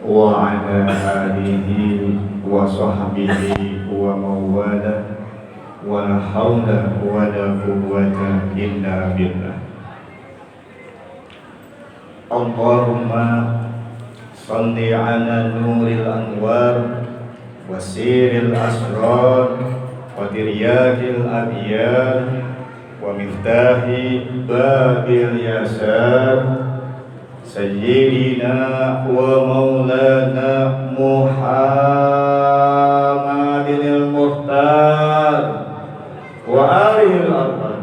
وعلى آله وصحبه ومن والاه ولا حول ولا قوة إلا بالله. اللهم صل على نور الأنوار وسير الأسرار وترياق الأبيار ومفتاح باب اليسار سيدنا ومولانا محمد المختار وآله الأطهار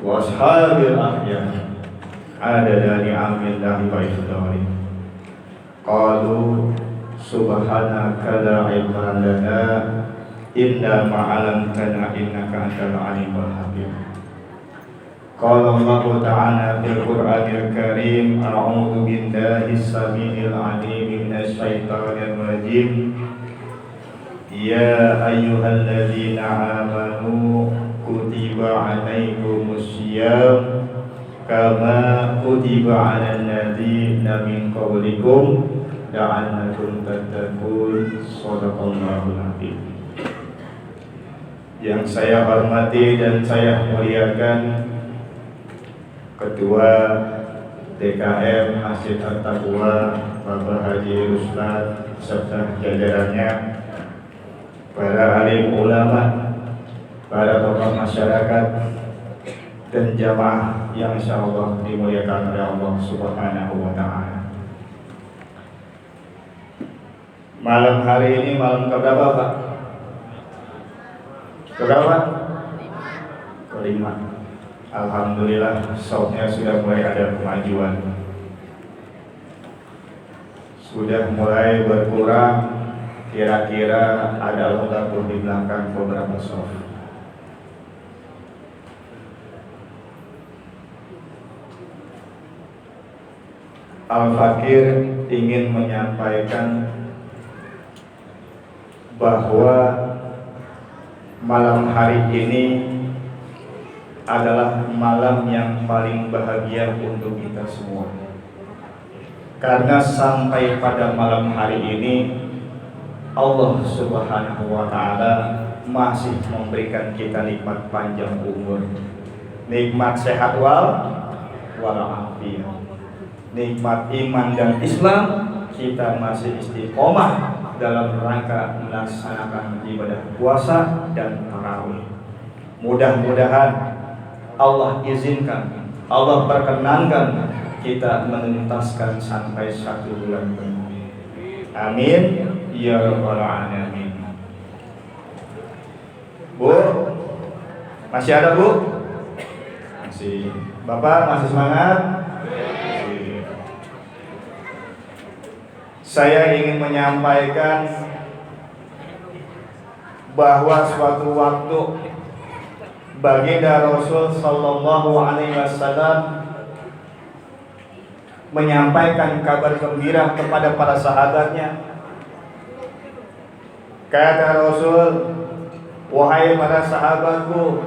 وأصحاب الأخيار عدد نعم الله وإقداره. قالوا سبحانك لا علم لنا إلا ما علمتنا إنك أنت العليم الحكيم. قال الله تعالى في القرآن الكريم: أعوذ بالله السميع العليم من الشيطان الرجيم. يا أيها الذين آمنوا كتب عليكم الصيام كما كتب على الذين من قبلكم لعلكم تتقون. Shadaqallahul Azim. Yang saya hormati dan saya muliakan Ketua DKM Masjid At-Taqwa Bapak Haji Ruslan serta jajarannya, para alim ulama, para tokoh masyarakat, dan jamaah yang insyaallah dimuliakan oleh Allah Subhanahu wa Ta'ala. Malam hari ini malam keberapa, Pak? Keberapa? Kelima. Alhamdulillah, sautnya sudah mulai ada kemajuan, sudah mulai berkurang. Kira-kira ada longgar di belakang beberapa soft. Al-Fakir ingin menyampaikan bahwa malam hari ini adalah malam yang paling bahagia untuk kita semua. Karena sampai pada malam hari ini Allah Subhanahu wa Ta'ala masih memberikan kita nikmat panjang umur, nikmat sehat walafiat, nikmat iman dan Islam. Kita masih istiqomah dalam rangka melaksanakan ibadah puasa dan tarawih. Mudah-mudahan Allah izinkan, Allah perkenankan kita menuntaskan sampai 1 bulan penuh. Amin ya rabbal alamin. Bu, masih ada Bu? Masih. Bapak masih semangat? Masih. Saya ingin menyampaikan bahwa suatu waktu baginda Rasul sallallahu alaihi wasallam menyampaikan kabar gembira kepada para sahabatnya. Kata Rasul, wahai para sahabatku,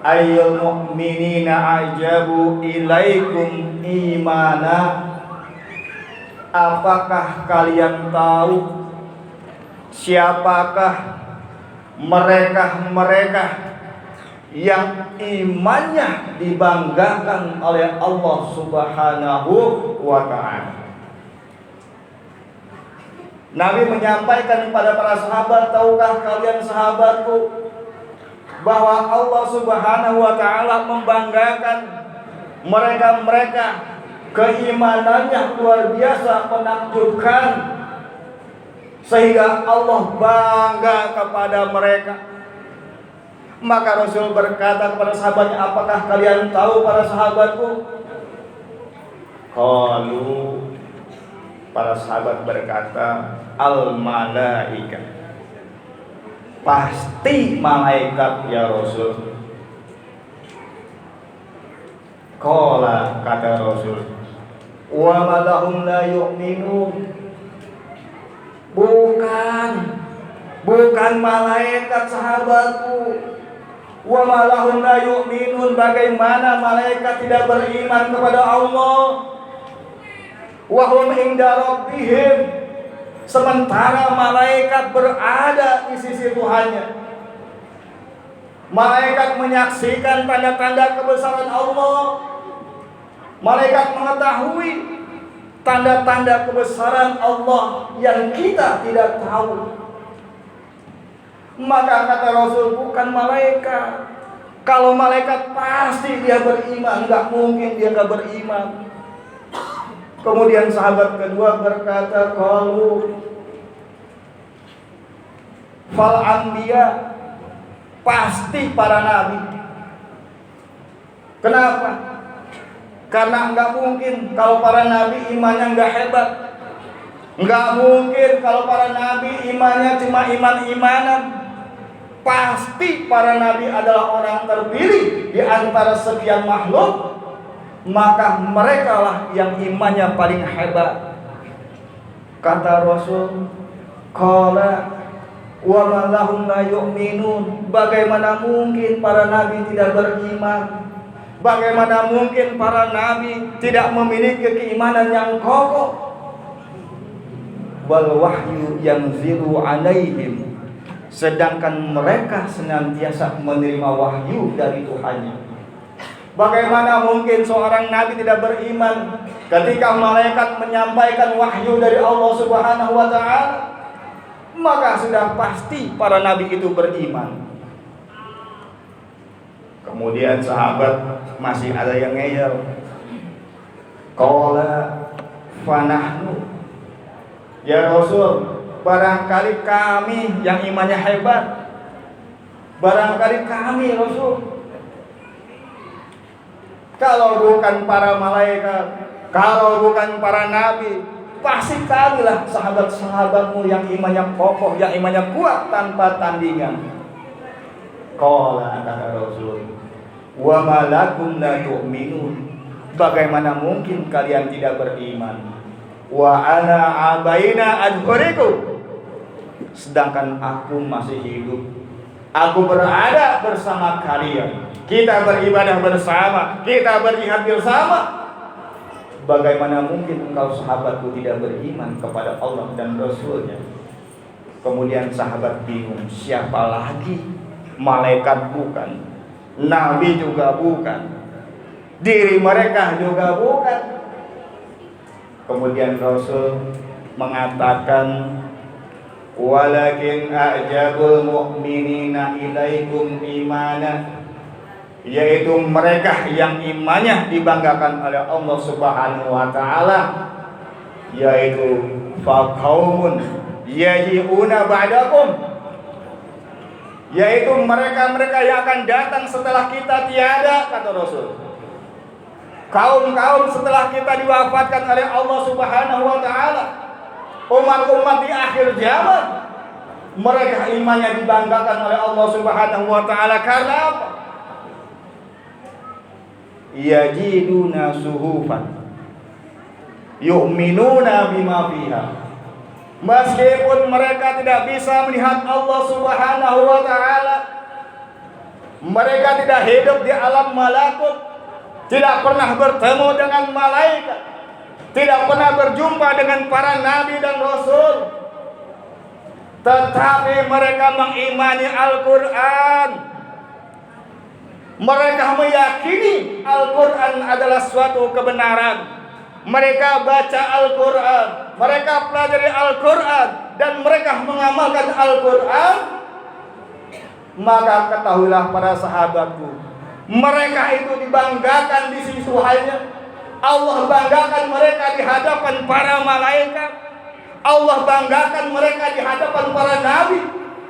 ayyul mu'minina ajabu ilaikum imana. Apakah kalian tahu siapakah mereka yang imannya dibanggakan oleh Allah Subhanahu wa Ta'ala? Nabi menyampaikan kepada para sahabat, tahukah kalian sahabatku bahwa Allah Subhanahu wa Ta'ala membanggakan mereka keimanannya luar biasa, menakjubkan, sehingga Allah bangga kepada mereka. Maka Rasul berkata kepada sahabatnya, apakah kalian tahu para sahabatku? Qalu, para sahabat berkata, al-malaika. Pasti malaikat ya Rasul. Qala, kata Rasul, wa ma lahum la yu'minun. Bukan malaikat sahabatku. Wa ma lahum la yu'minun, bagaimana malaikat tidak beriman kepada Allah? wa hum inda rabbihim, sementara malaikat berada di sisi Tuhannya. Malaikat menyaksikan tanda-tanda kebesaran Allah. Malaikat mengetahui tanda-tanda kebesaran Allah yang kita tidak tahu. Maka kata Rasul, bukan malaikat. Kalau malaikat pasti dia beriman, nggak mungkin dia nggak beriman. Kemudian sahabat kedua berkata, qalu fal anbiya, pasti para nabi. Kenapa? Karena nggak mungkin kalau para nabi imannya nggak hebat. Nggak mungkin kalau para nabi imannya cuma iman-imanan. Pasti para nabi adalah orang terpilih di antara sekian makhluk. Maka mereka lah yang imannya paling hebat. Kata Rasul, qala wa ma lahum la yu'minun. Bagaimana mungkin para nabi tidak beriman? Bagaimana mungkin para nabi tidak memiliki keimanan yang kokoh? Wal wahyu yanzilu alaihim, sedangkan mereka senantiasa menerima wahyu dari Tuhannya. Bagaimana mungkin seorang nabi tidak beriman ketika malaikat menyampaikan wahyu dari Allah Subhanahu wa taala? Maka sudah pasti para nabi itu beriman. Kemudian sahabat masih ada yang ngeyel. Qala fanahnu, ya Rasul, barangkali kami yang imannya hebat. Barangkali kami, Rasul. Kalau bukan para malaikat, kalau bukan para nabi, pasti kamilah sahabat-sahabatmu yang imannya kokoh, yang imannya kuat tanpa tandingan. Qala, kata Rasul, wa ma lakum la tu'minun. Bagaimana mungkin kalian tidak beriman? Wa ana abaina adhurikum, sedangkan aku masih hidup. Aku berada bersama kalian. Kita beribadah bersama, kita berjihad bersama. Bagaimana mungkin engkau sahabatku tidak beriman kepada Allah dan Rasulnya? Kemudian sahabat bingung, siapa lagi? Malaikat bukan, nabi juga bukan, diri mereka juga bukan. Kemudian Rasul mengatakan, walakin a'jabul mu'minina ilaikum imana, yaitu mereka yang imannya dibanggakan oleh Allah Subhanahu wa taala, yaitu faqaumun yaji'una ba'dakum, yaitu mereka-mereka yang akan datang setelah kita tiada, kata Rasul. Kaum-kaum setelah kita diwafatkan oleh Allah Subhanahu wa taala, umat-umat di akhir zaman, mereka imannya dibanggakan oleh Allah Subhanahu wa taala karena apa? Yajiduna suhufan yu'minuna bima fiha. Meskipun mereka tidak bisa melihat Allah Subhanahu wa taala, mereka tidak hidup di alam malakut, tidak pernah bertemu dengan malaikat, tidak pernah berjumpa dengan para nabi dan rasul, tetapi mereka mengimani Al-Quran. Mereka meyakini Al-Quran adalah suatu kebenaran. Mereka baca Al-Quran, mereka pelajari Al-Quran, dan mereka mengamalkan Al-Quran. Maka ketahuilah para sahabatku, mereka itu dibanggakan di sisi Tuhannya. Allah banggakan mereka di hadapan para malaikat. Allah banggakan mereka di hadapan para nabi.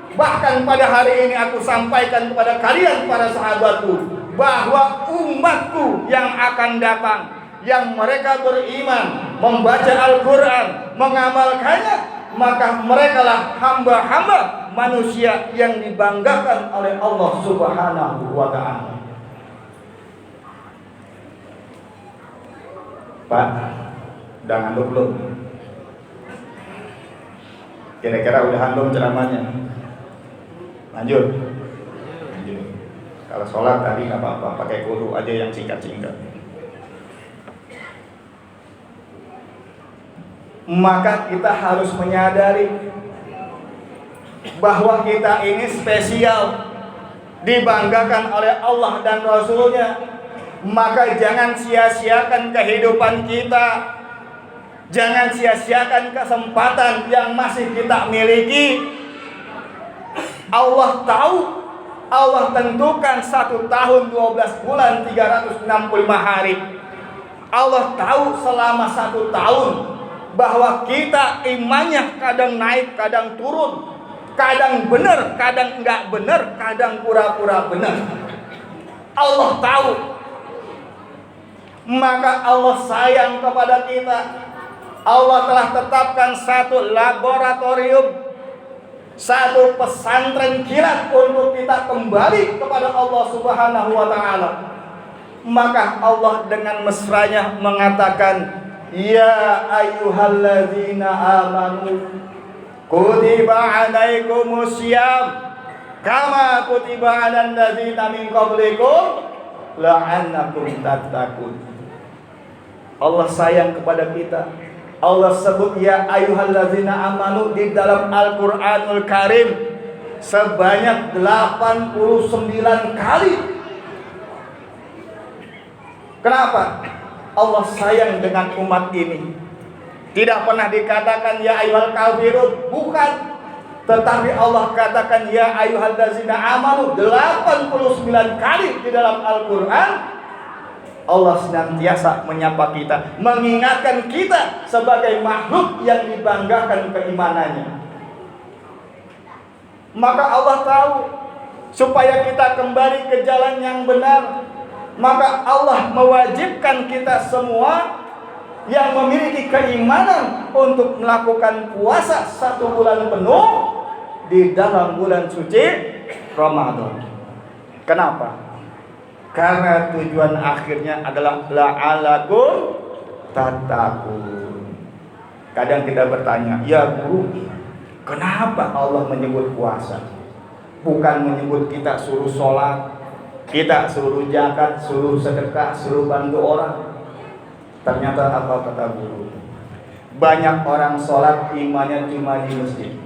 Bahkan pada hari ini aku sampaikan kepada kalian para sahabatku, bahwa umatku yang akan datang, yang mereka beriman, membaca Al-Quran, mengamalkannya, maka merekalah hamba-hamba manusia yang dibanggakan oleh Allah Subhanahu wa ta'ala. Pak, udah ngantuk belum? Kira-kira udah belum ceramahnya? Lanjut. Kalau sholat tadi nggak apa-apa, pakai wudu aja yang singkat-singkat. maka kita harus menyadari bahwa kita ini spesial, dibanggakan oleh Allah dan Rasulnya. Maka jangan sia-siakan kehidupan kita, jangan sia-siakan kesempatan yang masih kita miliki. Allah tahu, Allah tentukan 1 tahun 12 bulan 365 hari. Allah tahu selama 1 tahun bahwa kita imannya kadang naik, kadang turun, kadang benar, kadang enggak benar, kadang pura-pura benar. Allah tahu. Maka Allah sayang kepada kita. Allah telah tetapkan satu laboratorium, satu pesantren kilat untuk kita kembali kepada Allah Subhanahu wa Ta'ala. Maka Allah dengan mesranya mengatakan, ya ayyuhalladzina amanu kutiba alaikumusiyam kama kutiba alal ladzina min qablikum la'annakum tattaqun. Allah sayang kepada kita. Allah sebut ya ayyuhalladzina amanu di dalam Al-Qur'anul Karim sebanyak 89 kali. Kenapa? Allah sayang dengan umat ini. Tidak pernah dikatakan ya ayyuhal kafirun, bukan. Tetapi Allah katakan ya ayyuhalladzina amanu 89 kali di dalam Al-Qur'an. Allah senantiasa menyapa kita, mengingatkan kita sebagai makhluk yang dibanggakan keimanannya. Maka Allah tahu supaya kita kembali ke jalan yang benar, maka Allah mewajibkan kita semua yang memiliki keimanan untuk melakukan puasa 1 bulan penuh di dalam bulan suci Ramadan. Kenapa? Karena tujuan akhirnya adalah la'alakum tattaqun. Kadang kita bertanya, ya guru, kenapa Allah menyebut puasa? Bukan menyebut kita suruh sholat, kita suruh zakat, suruh sedekah, suruh bantu orang. Ternyata apa kata guru? Banyak orang sholat imannya cuma di masjid.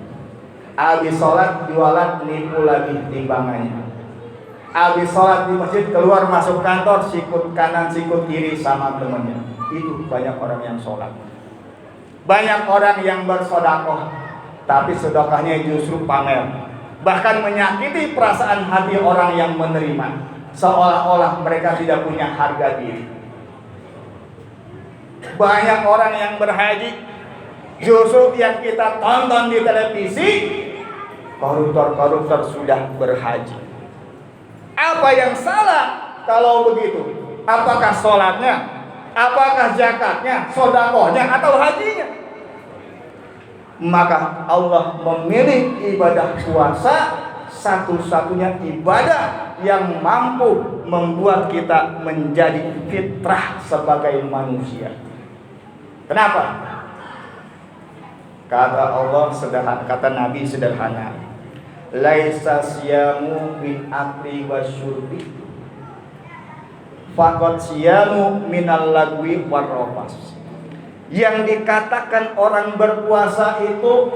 Habis sholat jualan nipu lagi timbangannya. Habis sholat di masjid keluar masuk kantor sikut kanan sikut kiri sama temannya. Itu banyak orang yang sholat. Banyak orang yang bersodakoh, tapi sedekahnya justru pamer, bahkan menyakiti perasaan hati orang yang menerima, seolah-olah mereka tidak punya harga diri. Banyak orang yang berhaji, justru yang kita tonton di televisi, koruptor-koruptor sudah berhaji. Apa yang salah kalau begitu? Apakah sholatnya? Apakah zakatnya? Sodakohnya? Atau hajinya? Maka Allah memilih ibadah puasa satu-satunya ibadah yang mampu membuat kita menjadi fitrah sebagai manusia. Kenapa? Kata Allah sederhana, kata Nabi sederhana. Laisa siyamu min akli wasyurbi faqad siyamu minal lagwi warrafas. Yang dikatakan orang berpuasa itu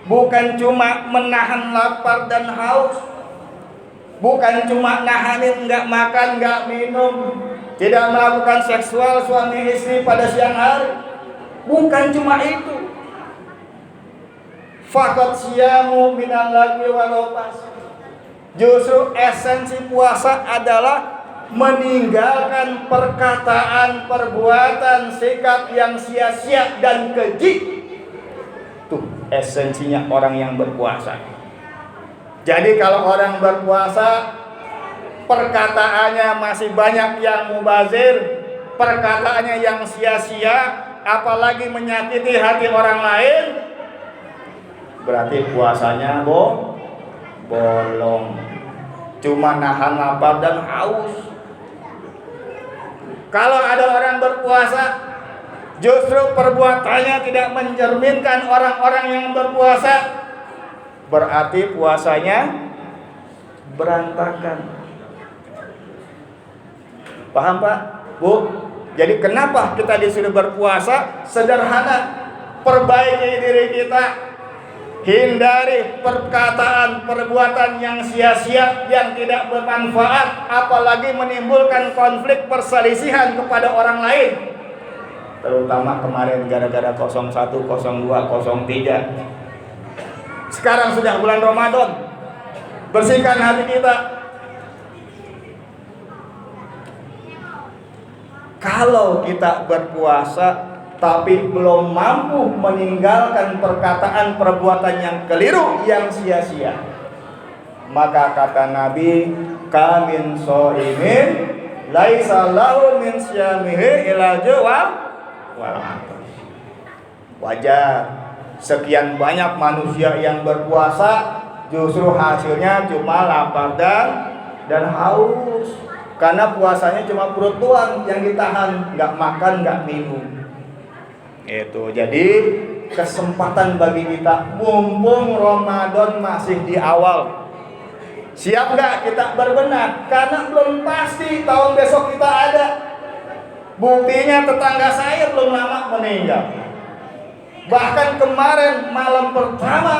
bukan cuma menahan lapar dan haus, bukan cuma nahanin enggak makan, enggak minum, tidak melakukan seksual suami istri pada siang hari. Bukan cuma itu. Faqad siyamu minal lagwi warrafas. Justru esensi puasa adalah meninggalkan perkataan, perbuatan, sikap yang sia-sia dan keji. Tuh esensinya orang yang berpuasa. Jadi kalau orang berpuasa, perkataannya masih banyak yang mubazir, perkataannya yang sia-sia, apalagi menyakiti hati orang lain, berarti puasanya bolong. Cuma nahan lapar dan haus. Kalau ada orang berpuasa, justru perbuatannya tidak mencerminkan orang-orang yang berpuasa, berarti puasanya berantakan. Paham Pak? Bu? Jadi kenapa kita disuruh berpuasa? Sederhana. perbaiki diri kita, hindari perkataan perbuatan yang sia-sia, yang tidak bermanfaat, apalagi menimbulkan konflik perselisihan kepada orang lain. Terutama kemarin gara-gara 01, 02, 03. Sekarang sudah bulan Ramadan. Bersihkan hati kita. Kalau kita berpuasa tapi belum mampu meninggalkan perkataan perbuatan yang keliru, yang sia-sia, maka kata Nabi, kamin so'imin laisa lahu min syamihi ila jawab wal atas. Wajar sekian banyak manusia yang berpuasa justru hasilnya cuma lapar dan haus, karena puasanya cuma perut doang yang ditahan, nggak makan, nggak minum. Itu jadi kesempatan bagi kita, mumpung Ramadan masih di awal. Siap nggak kita berbenah? Karena belum pasti tahun besok kita ada. Buktinya tetangga saya belum lama meninggal. Bahkan kemarin malam pertama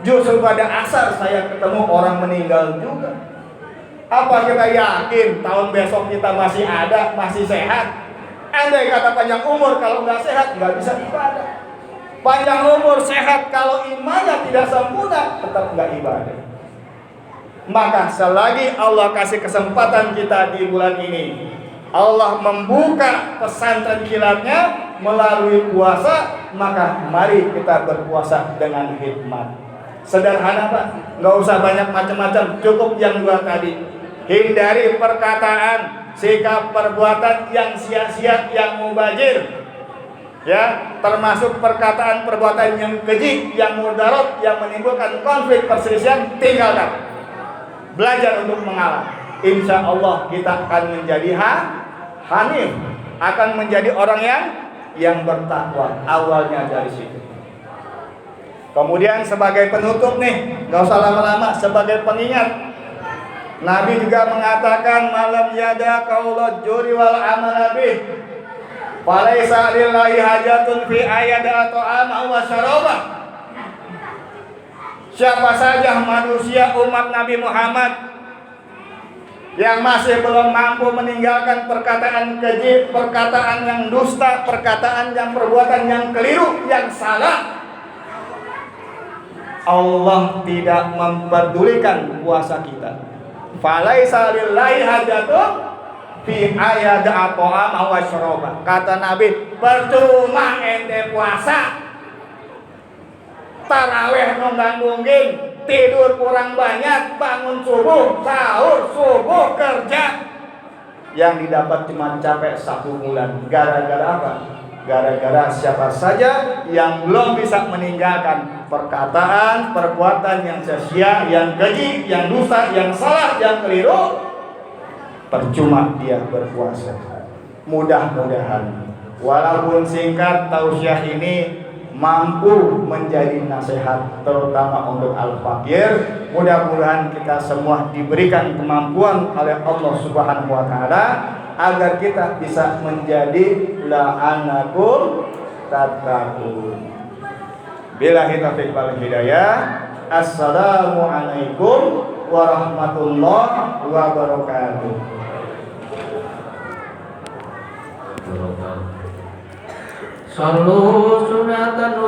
justru pada asar saya ketemu orang meninggal juga. Apa kita yakin tahun besok kita masih ada, masih sehat? Andai kata panjang umur, kalau nggak sehat nggak bisa ibadah. Panjang umur sehat, kalau imannya tidak sempurna tetap nggak ibadah. Maka selagi Allah kasih kesempatan kita di bulan ini, Allah membuka pesantren kilatnya melalui puasa, maka mari kita berpuasa dengan hikmat. Sederhana Pak, nggak usah banyak macam-macam, cukup yang dua tadi. Hindari perkataan, sikap, perbuatan yang sia-sia, yang mubazir, ya, termasuk perkataan perbuatan yang keji, yang mudarat, yang menimbulkan konflik perselisihan, tinggalkan. Belajar untuk mengalah. Insya Allah kita akan menjadi hanif, akan menjadi orang yang bertakwa. Awalnya dari situ. Kemudian sebagai penutup nih, nggak usah lama-lama, sebagai pengingat, Nabi juga mengatakan, malam yada qaulul juri wal amal bih falaisa lillahi hajatun fi ayada ta'ama wa syaraba. Siapa saja manusia umat Nabi Muhammad yang masih belum mampu meninggalkan perkataan keji, perkataan yang dusta, perkataan yang perbuatan yang keliru, yang salah, Allah tidak mempedulikan puasa kita. Falaisa lillahi hajatun fi ayada ta'ama wa syaraba. Kata Nabi, percuma ente puasa, taraweh nunggang-nungging, tidur kurang banyak, bangun subuh, sahur, subuh, kerja, yang didapat cuma capek 1 bulan. Gara-gara apa? Gara-gara siapa saja yang belum bisa meninggalkan perkataan, perbuatan yang sia-sia, yang keji, yang dusta, yang salah, yang keliru, percuma dia berpuasa. Mudah-mudahan walaupun singkat, tausiah ini mampu menjadi nasihat terutama untuk al-fakir. Mudah-mudahan kita semua diberikan kemampuan oleh Allah Subhanahu wa taala agar kita bisa menjadi la'anakum tattaqun. Billahi taufiq wal hidayah. Assalamualaikum warahmatullahi wabarakatuh. Sallu sunatan